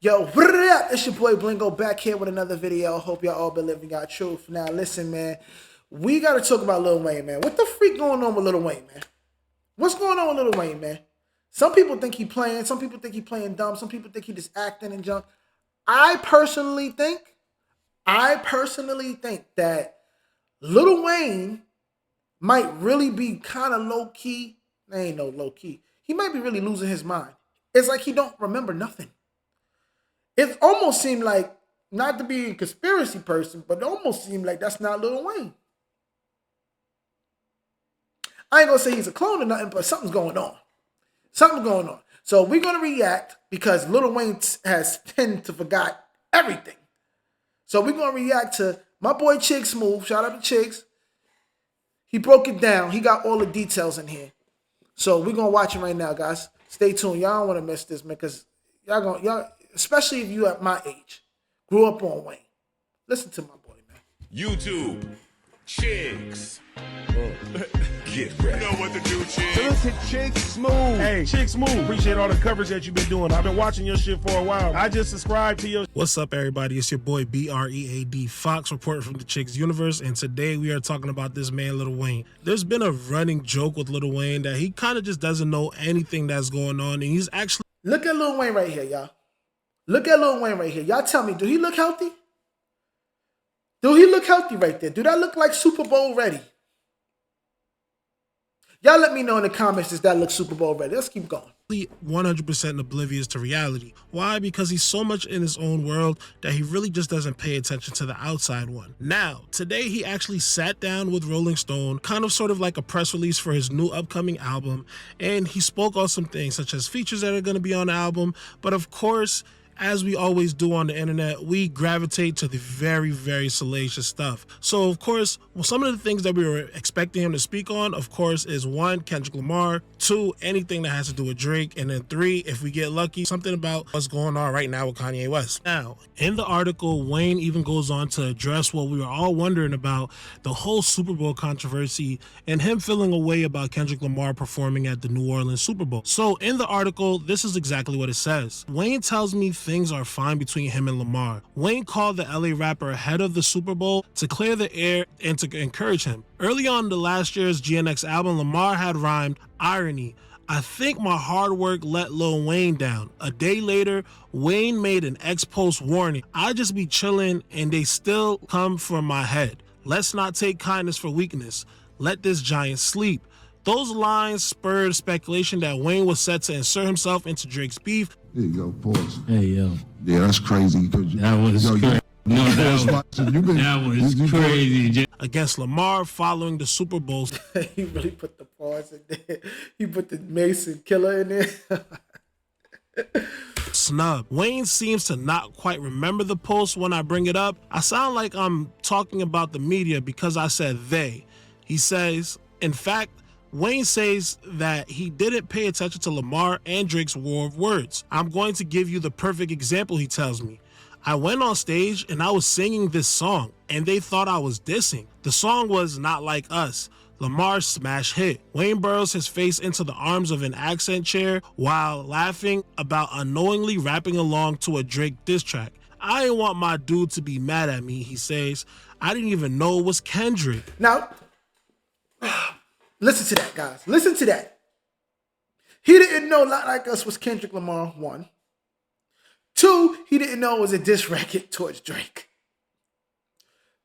Yo, what up? It's your boy Blingo back here with another video. Hope y'all all been living our truth. Now, listen, man. We got to talk about Lil Wayne, man. What the freak going on with Lil Wayne, man? What's going on with Lil Wayne, man? Some people think he playing. Some people think he playing dumb. Some people think he just acting and junk. I personally think that Lil Wayne might really be kind of low key. There ain't no low key. He might be really losing his mind. It's like he don't remember nothing. It almost seemed like, not to be a conspiracy person, but it almost seemed like that's not Lil Wayne. I ain't gonna say he's a clone or nothing, but something's going on. Something's going on. So we're gonna react because Lil Wayne has tended to forgot everything. So we're gonna react to my boy Chick Smooth. Shout out to Chicks. He broke it down. He got all the details in here. So we're gonna watch it right now, guys. Stay tuned. Y'all don't want to miss this, man, because y'all, especially if you at my age, grew up on Wayne. Listen to my boy, man. YouTube, Chicks. Get ready. You know what to do, Chicks. Look at Chick Smooth. Hey, Chick Smooth, appreciate all the coverage that you've been doing. I've been watching your shit for a while. I just subscribed to your... What's up, everybody? It's your boy, BREAD Fox, reporting from the Chicks Universe, and today we are talking about this man, Lil Wayne. There's been a running joke with Lil Wayne that he kind of just doesn't know anything that's going on, and he's actually... Look at Lil Wayne right here, y'all. Look at Lil Wayne right here. Y'all tell me, do he look healthy? Do he look healthy right there? Do that look like Super Bowl ready? Y'all let me know in the comments, does that look Super Bowl ready? Let's keep going. 100% oblivious to reality. Why? Because he's so much in his own world that he really just doesn't pay attention to the outside one. Now, today he actually sat down with Rolling Stone, kind of sort of like a press release for his new upcoming album, and he spoke on some things such as features that are going to be on the album, but of course, as we always do on the internet, we gravitate to the very, very salacious stuff. So, of course, some of the things that we were expecting him to speak on, of course, is 1, Kendrick Lamar, 2, anything that has to do with Drake, and then 3, if we get lucky, something about what's going on right now with Kanye West. Now, in the article, Wayne even goes on to address what we were all wondering about, the whole Super Bowl controversy, and him feeling a way about Kendrick Lamar performing at the New Orleans Super Bowl. So, in the article, this is exactly what it says. Wayne tells me things are fine between him and Lamar. Wayne called the LA rapper ahead of the Super Bowl to clear the air and to encourage him. Early on in the last year's GNX album, Lamar had rhymed irony. I think my hard work let Lil Wayne down. A day later, Wayne made an ex-post warning. I just be chilling and they still come from my head. Let's not take kindness for weakness. Let this giant sleep. Those lines spurred speculation that Wayne was set to insert himself into Drake's beef. There you go, pause. Hey, yo. Yeah, that's crazy. That was crazy. No, that was crazy. Against Lamar following the Super Bowl. He really put the pause in there. He put the Mason Killer in there. Snub. Wayne seems to not quite remember the post when I bring it up. I sound like I'm talking about the media because I said they. He says, in fact, Wayne says that he didn't pay attention to Lamar and Drake's war of words. I'm going to give you the perfect example, he tells me. I went on stage and I was singing this song and they thought I was dissing. The song was Not Like Us, Lamar's smash hit. Wayne burrows his face into the arms of an accent chair while laughing about unknowingly rapping along to a Drake diss track. I didn't want my dude to be mad at me, he says. I didn't even know it was Kendrick. Now, listen to that, guys. Listen to that. He didn't know Not Like Us was Kendrick Lamar, 1. 2, he didn't know it was a diss record towards Drake.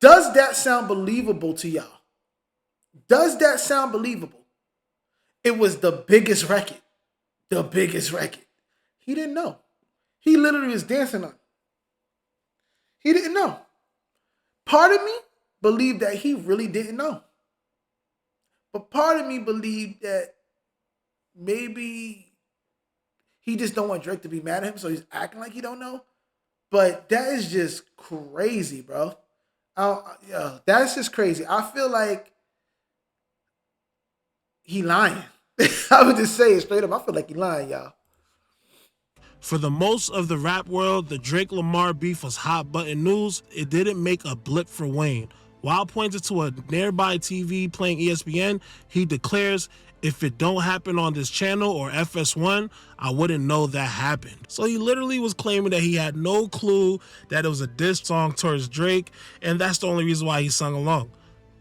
Does that sound believable to y'all? Does that sound believable? It was the biggest record. The biggest record. He didn't know. He literally was dancing on it. He didn't know. Part of me believed that he really didn't know. But part of me believed that maybe he just don't want Drake to be mad at him, so he's acting like he don't know. But that is just crazy, bro. That's just crazy. I feel like he lying. I would just say it straight up. I feel like he lying, y'all. For the most of the rap world, the Drake-Lamar beef was hot button news. It didn't make a blip for Wayne. While pointed to a nearby TV playing ESPN, he declares, If it don't happen on this channel or FS1, I wouldn't know that happened. So he literally was claiming that he had no clue that it was a diss song towards Drake, and that's the only reason why he sung along.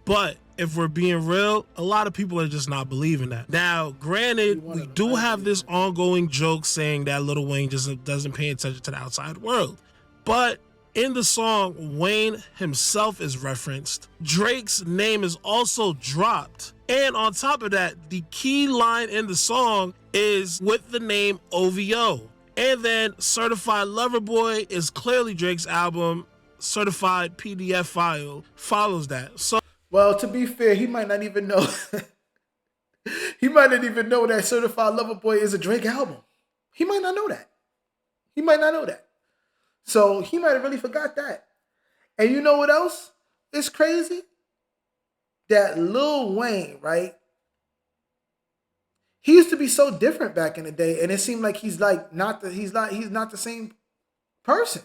But if we're being real, a lot of people are just not believing that. Now, granted, we do have this ongoing joke saying that Lil Wayne just doesn't pay attention to the outside world. But in the song, Wayne himself is referenced. Drake's name is also dropped. And on top of that, the key line in the song is with the name OVO. And then Certified Lover Boy is clearly Drake's album. Certified PDF file follows that. So, well, to be fair, he might not even know. He might not even know that Certified Lover Boy is a Drake album. He might not know that. He might not know that. So he might have really forgot that. And you know what else is crazy? That Lil Wayne, right? He used to be so different back in the day, and it seemed like he's not the same person.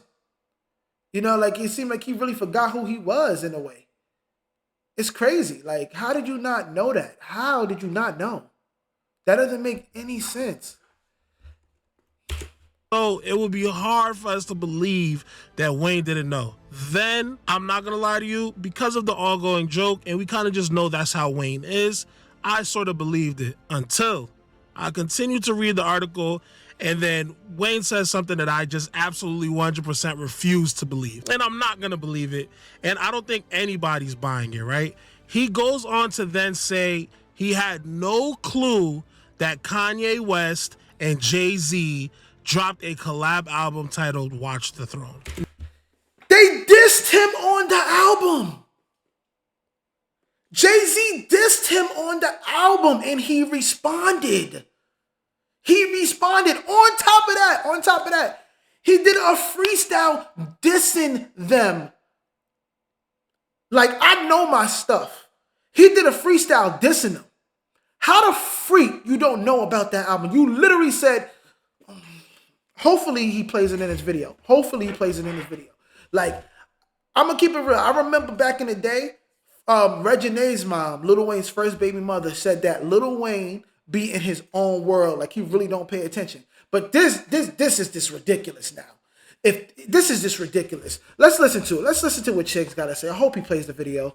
You know, like it seemed like he really forgot who he was in a way. It's crazy. Like, how did you not know that? How did you not know? That doesn't make any sense. So it would be hard for us to believe that Wayne didn't know. Then, I'm not gonna lie to you, because of the ongoing joke, and we kind of just know that's how Wayne is, I sort of believed it until I continued to read the article, and then Wayne says something that I just absolutely 100% refuse to believe. And I'm not gonna believe it, and I don't think anybody's buying it, right? He goes on to then say he had no clue that Kanye West and Jay-Z dropped a collab album titled Watch the Throne. They dissed him on the album. Jay-Z dissed him on the album and he responded. He responded. On top of that, he did a freestyle dissing them. Like, I know my stuff. He did a freestyle dissing them. How the freak you don't know about that album? You literally said, hopefully he plays it in his video. Like, I'm going to keep it real. I remember back in the day, Regine's mom, Lil Wayne's first baby mother, said that Lil Wayne be in his own world. Like, he really don't pay attention. But this is just ridiculous now. If this is just ridiculous. Let's listen to it. Let's listen to what Chiggs got to say. I hope he plays the video.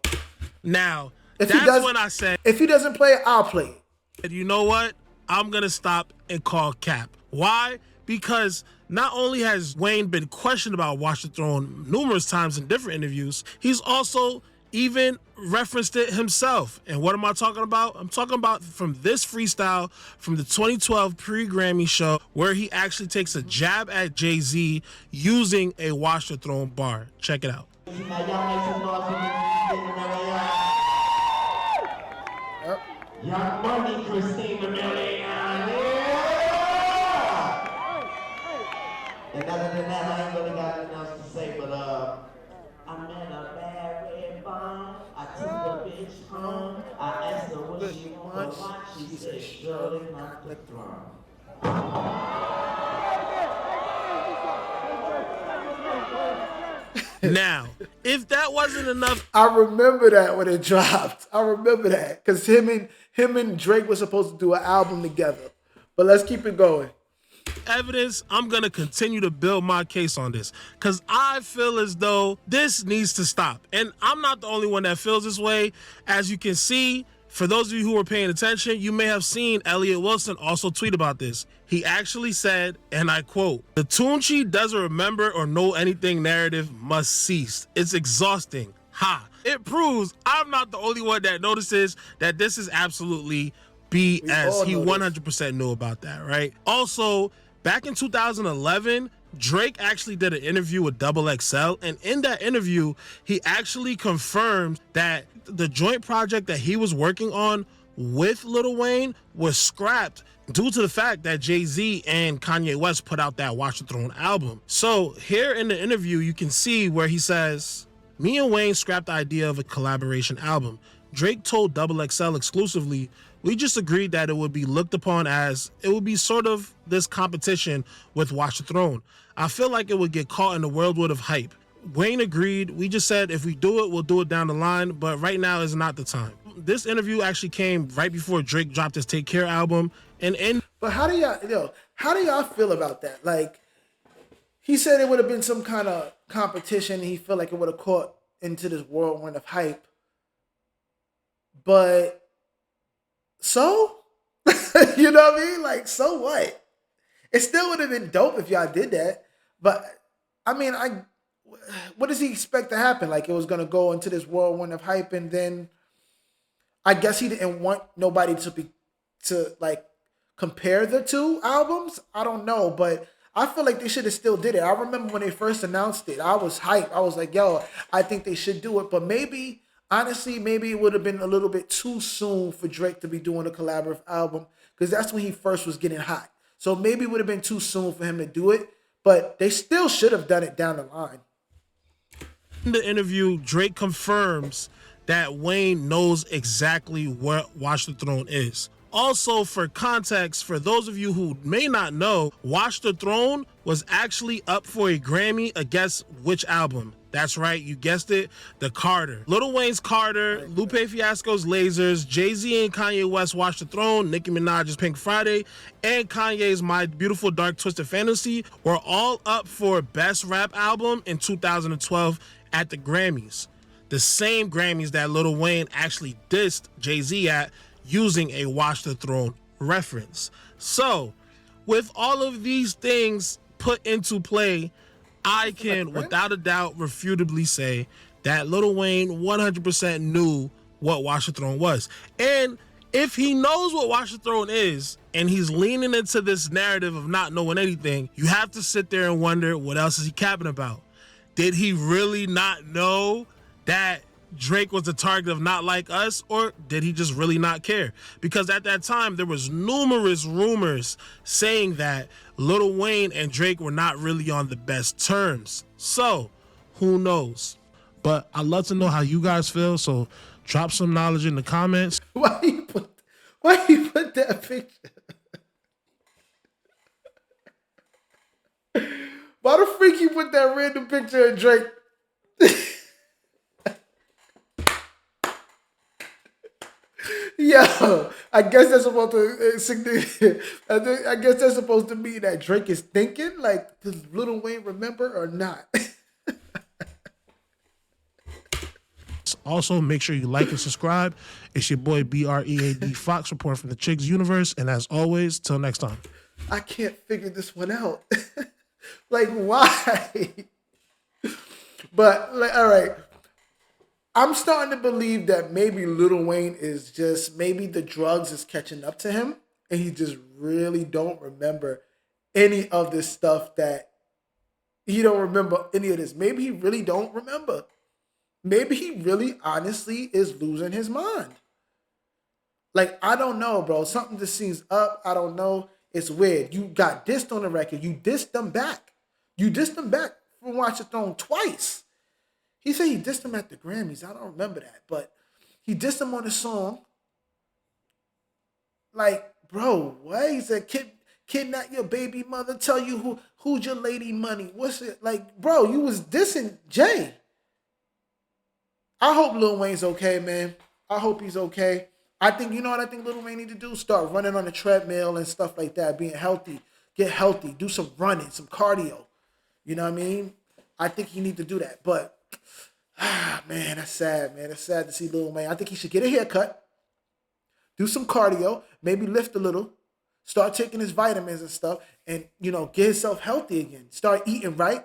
Now, if that's when I said, if he doesn't play it, I'll play it. You know what? I'm going to stop and call cap. Why? Because not only has Wayne been questioned about Watch the Throne numerous times in different interviews, he's also even referenced it himself. And what am I talking about? I'm talking about from this freestyle from the 2012 pre-Grammy show where he actually takes a jab at Jay-Z using a Watch the Throne bar. Check it out. Young Money, Christina Milian. And other than that, I ain't really got nothing else to say, but I'm in a bad red bond. I took the bitch home. I asked her what she wanted to watch. She said, strolling up the throne. Now, if that wasn't enough, I remember that when it dropped. I remember that because him and Drake were supposed to do an album together. But let's keep it going. Evidence, I'm going to continue to build my case on this because I feel as though this needs to stop. And I'm not the only one that feels this way. As you can see, for those of you who were paying attention, you may have seen Elliott Wilson also tweet about this. He actually said, and I quote, "The Tunechi doesn't remember or know anything narrative must cease. It's exhausting." Ha! It proves I'm not the only one that notices that this is absolutely BS. He 100% knew about that, right? Also, back in 2011, Drake actually did an interview with XXL, and in that interview, he actually confirmed that the joint project that he was working on with Lil Wayne was scrapped due to the fact that Jay-Z and Kanye West put out that Watch the Throne album. So here in the interview, you can see where he says, "Me and Wayne scrapped the idea of a collaboration album. Drake told XXL exclusively, we just agreed that it would be looked upon as, it would be sort of this competition with Watch the Throne. I feel like it would get caught in the whirlwind of hype. Wayne agreed. We just said if we do it, we'll do it down the line, but right now is not the time." This interview actually came right before Drake dropped his Take Care album. And But how do y'all feel about that? Like, he said it would have been some kind of competition. He felt like it would have caught into this whirlwind of hype. But so, you know what I mean? Like, so what? It still would have been dope if y'all did that. But I mean, what does he expect to happen? Like, it was gonna go into this whirlwind of hype, and then I guess he didn't want nobody to like compare the two albums. I don't know, but I feel like they should have still did it. I remember when they first announced it, I was hyped. I was like, yo, I think they should do it. But maybe, honestly, maybe it would have been a little bit too soon for Drake to be doing a collaborative album, because that's when he first was getting hot. So maybe it would have been too soon for him to do it, but they still should have done it down the line. in the interview, Drake confirms that Wayne knows exactly what Watch the Throne is. Also, for context, for those of you who may not know, Watch the Throne was actually up for a Grammy. Guess which album? That's right, you guessed it, the Carter. Lil Wayne's Carter, Lupe Fiasco's Lasers, Jay-Z and Kanye West Watch the Throne, Nicki Minaj's Pink Friday, and Kanye's My Beautiful Dark Twisted Fantasy were all up for Best Rap Album in 2012 at the Grammys. The same Grammys that Lil Wayne actually dissed Jay-Z at, using a Watch the Throne reference. So, with all of these things put into play, I can, without a doubt, refutably say that Lil Wayne 100% knew what Watch the Throne was. And if he knows what Watch the Throne is, and he's leaning into this narrative of not knowing anything, you have to sit there and wonder, what else is he capping about? Did he really not know that Drake was the target of Not Like Us, or did he just really not care? Because at that time, there was numerous rumors saying that Lil Wayne and Drake were not really on the best terms. So, who knows? But I'd love to know how you guys feel, so drop some knowledge in the comments. Why you put that picture? Why the freak you put that random picture of Drake? Yo, I guess that's supposed to I guess that's supposed to mean that Drake is thinking, like, does Lil Wayne remember or not? Also, make sure you like and subscribe. It's your boy BREAD Fox reporting from the Chicks Universe, and as always, till next time. I can't figure this one out. Like, why? But, like, all right. I'm starting to believe that maybe Lil Wayne is just, maybe the drugs is catching up to him, and he just really don't remember any of this stuff, that he don't remember any of this. Maybe he really don't remember. Maybe he really honestly is losing his mind. Like, I don't know, bro. Something just seems up. I don't know. It's weird. You got dissed on the record. You dissed them back. You dissed them back from Watch the Throne twice. He said he dissed him at the Grammys. I don't remember that. But he dissed him on the song. Like, bro, what? He said, kidnap your baby mother, tell you who's your lady money. What's it? Like, bro, you was dissing Jay. I hope Lil Wayne's okay, man. I hope he's okay. I think, you know what I think Lil Wayne need to do? Start running on the treadmill and stuff like that, being healthy. Get healthy. Do some running, some cardio. You know what I mean? I think he need to do that. But, man, that's sad, man. It's sad to see Lil Wayne. I think he should get a haircut, do some cardio, maybe lift a little, start taking his vitamins and stuff, and, you know, get himself healthy again. Start eating right.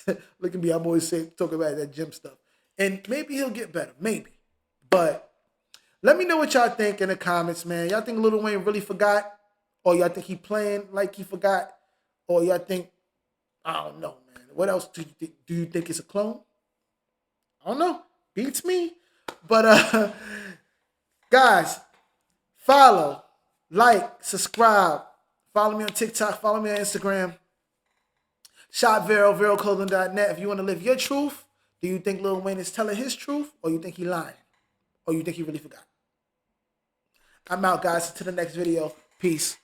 Look at me, I'm always talking about that gym stuff. And maybe he'll get better, maybe. But let me know what y'all think in the comments, man. Y'all think Lil Wayne really forgot? Or y'all think he playing like he forgot? Or y'all think, I don't know, man. What else do you think? Do you think it's a clone? I don't know. Beats me. But, guys, follow, like, subscribe. Follow me on TikTok. Follow me on Instagram. Shop Vero, VeroClothing.net. If you want to live your truth, do you think Lil Wayne is telling his truth, or you think he lying? Or you think he really forgot? I'm out, guys. Until the next video. Peace.